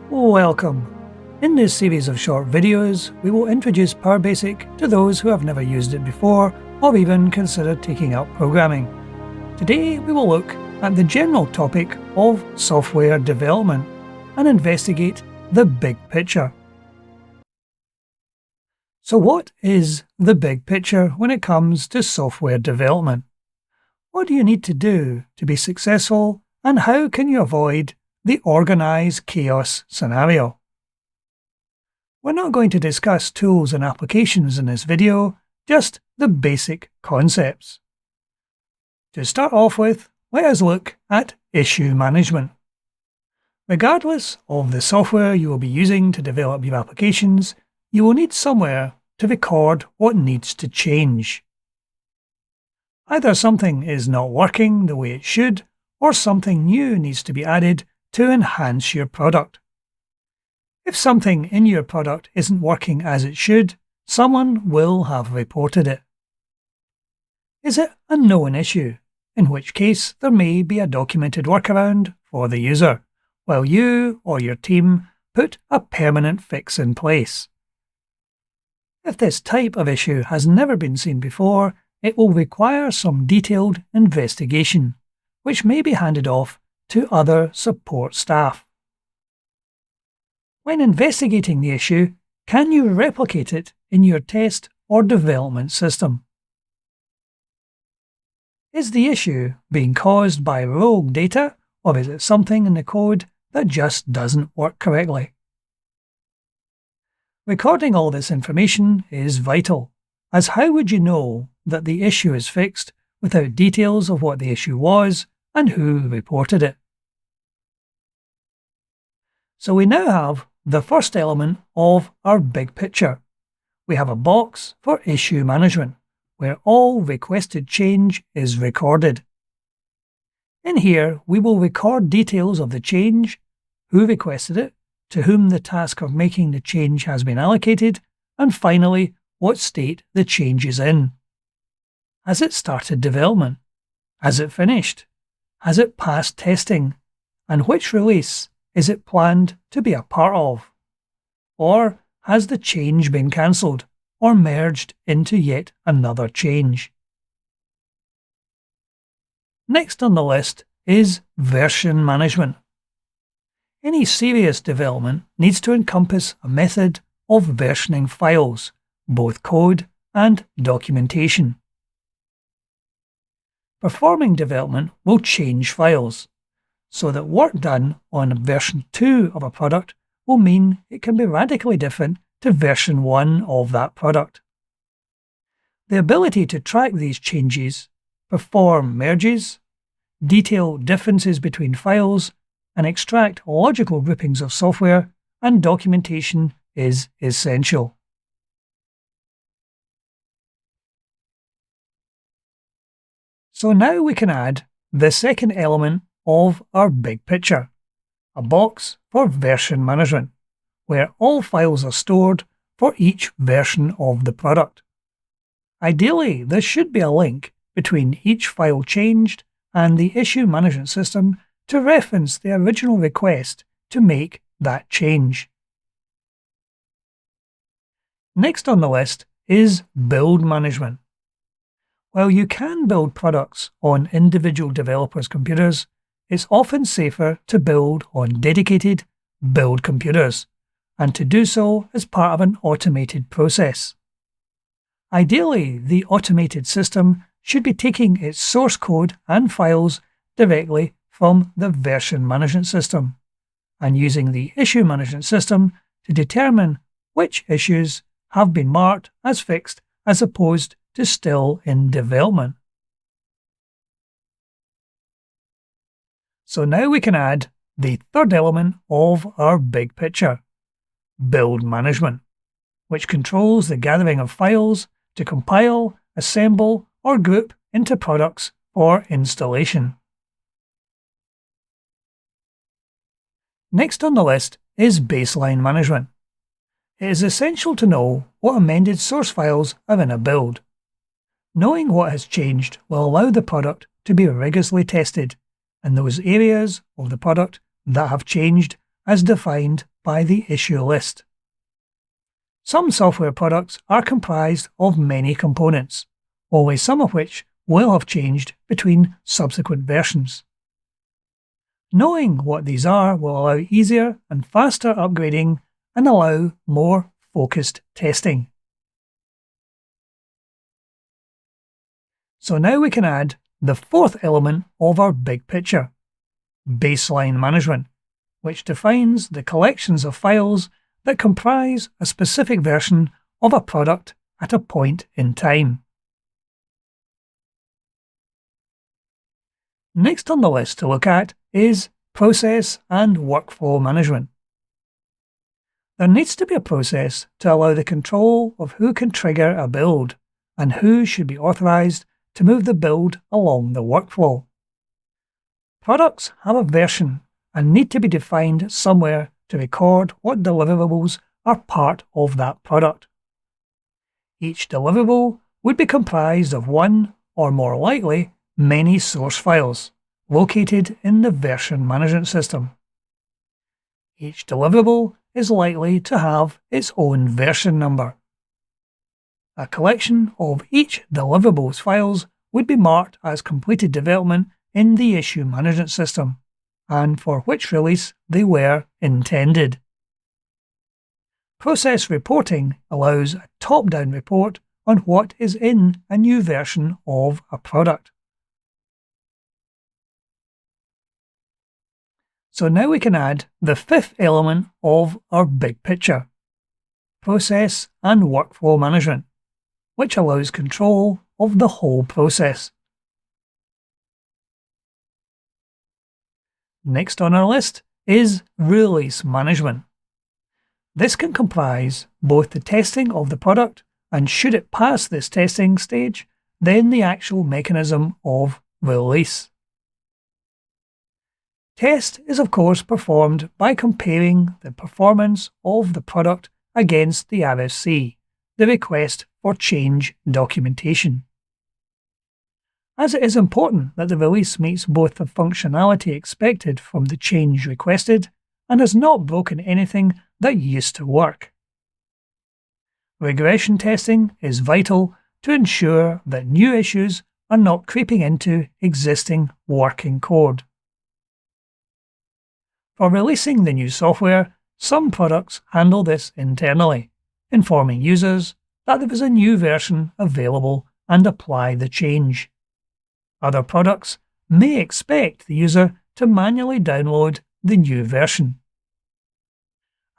Welcome! In this series of short videos, we will introduce PowerBASIC to those who have never used it before or even considered taking up programming. Today we will look at the general topic of software development and investigate the big picture. So what is the big picture when it comes to software development? What do you need to do to be successful, and how can you avoid the organized chaos scenario? We're not going to discuss tools and applications in this video, just the basic concepts. To start off with, let us look at issue management. Regardless of the software you will be using to develop your applications, you will need somewhere to record what needs to change. Either something is not working the way it should, or something new needs to be added to enhance your product. If something in your product isn't working as it should, someone will have reported it. Is it a known issue, in which case there may be a documented workaround for the user, while you or your team put a permanent fix in place. If this type of issue has never been seen before, it will require some detailed investigation, which may be handed off to other support staff. When investigating the issue, can you replicate it in your test or development system? Is the issue being caused by rogue data, or is it something in the code that just doesn't work correctly? Recording all this information is vital, as how would you know that the issue is fixed without details of what the issue was and who reported it? So we now have the first element of our big picture. We have a box for issue management, where all requested change is recorded. In here, we will record details of the change, who requested it, to whom the task of making the change has been allocated, and finally, what state the change is in. Has it started development? Has it finished? Has it passed testing? And which release is it planned to be a part of? Or has the change been cancelled or merged into yet another change? Next on the list is version management. Any serious development needs to encompass a method of versioning files, both code and documentation. Performing development will change files, so that work done on version 2 of a product will mean it can be radically different to version 1 of that product. The ability to track these changes, perform merges, detail differences between files, and extract logical groupings of software and documentation is essential. So now we can add the second element of our big picture, a box for version management, where all files are stored for each version of the product. Ideally, there should be a link between each file changed and the issue management system to reference the original request to make that change. Next on the list is build management. While you can build products on individual developers' computers, it's often safer to build on dedicated build computers, and to do so as part of an automated process. Ideally, the automated system should be taking its source code and files directly from the version management system, and using the issue management system to determine which issues have been marked as fixed as opposed to still in development. So now we can add the third element of our big picture, build management, which controls the gathering of files to compile, assemble, or group into products for installation. Next on the list is baseline management. It is essential to know what amended source files are in a build. Knowing what has changed will allow the product to be rigorously tested, and those areas of the product that have changed as defined by the issue list. Some software products are comprised of many components, only some of which will have changed between subsequent versions. Knowing what these are will allow easier and faster upgrading and allow more focused testing. So now we can add the fourth element of our big picture, baseline management, which defines the collections of files that comprise a specific version of a product at a point in time. Next on the list to look at is process and workflow management. There needs to be a process to allow the control of who can trigger a build and who should be authorized to move the build along the workflow. Products have a version and need to be defined somewhere to record what deliverables are part of that product. Each deliverable would be comprised of one, or more likely, many source files located in the version management system. Each deliverable is likely to have its own version number. A collection of each deliverables files would be marked as completed development in the issue management system, and for which release they were intended. Process reporting allows a top-down report on what is in a new version of a product. So now we can add the fifth element of our big picture, process and workflow management, which allows control of the whole process. Next on our list is release management. This can comprise both the testing of the product and, should it pass this testing stage, then the actual mechanism of release. Test is of course performed by comparing the performance of the product against the RFC, the request for change documentation. As it is important that the release meets both the functionality expected from the change requested and has not broken anything that used to work. Regression testing is vital to ensure that new issues are not creeping into existing working code. For releasing the new software, some products handle this internally, informing users that there is a new version available and apply the change. Other products may expect the user to manually download the new version.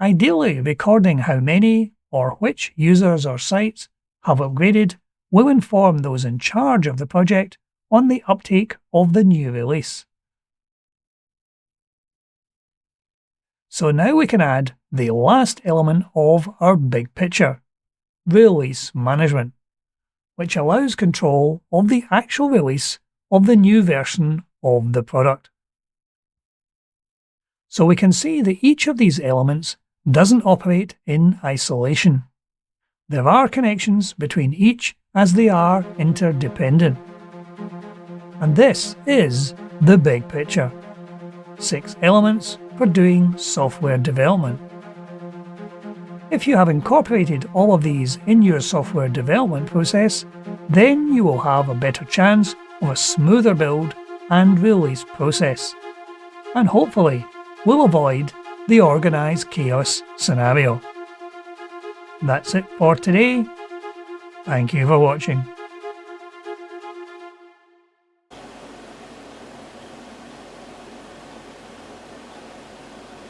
Ideally, recording how many or which users or sites have upgraded will inform those in charge of the project on the uptake of the new release. So now we can add the last element of our big picture, release management, which allows control of the actual release of the new version of the product. So we can see that each of these elements doesn't operate in isolation. There are connections between each as they are interdependent. And this is the big picture. 6 elements for doing software development. If you have incorporated all of these in your software development process, then you will have a better chance of a smoother build and release process, and hopefully will avoid the organized chaos scenario. That's it for today. Thank you for watching.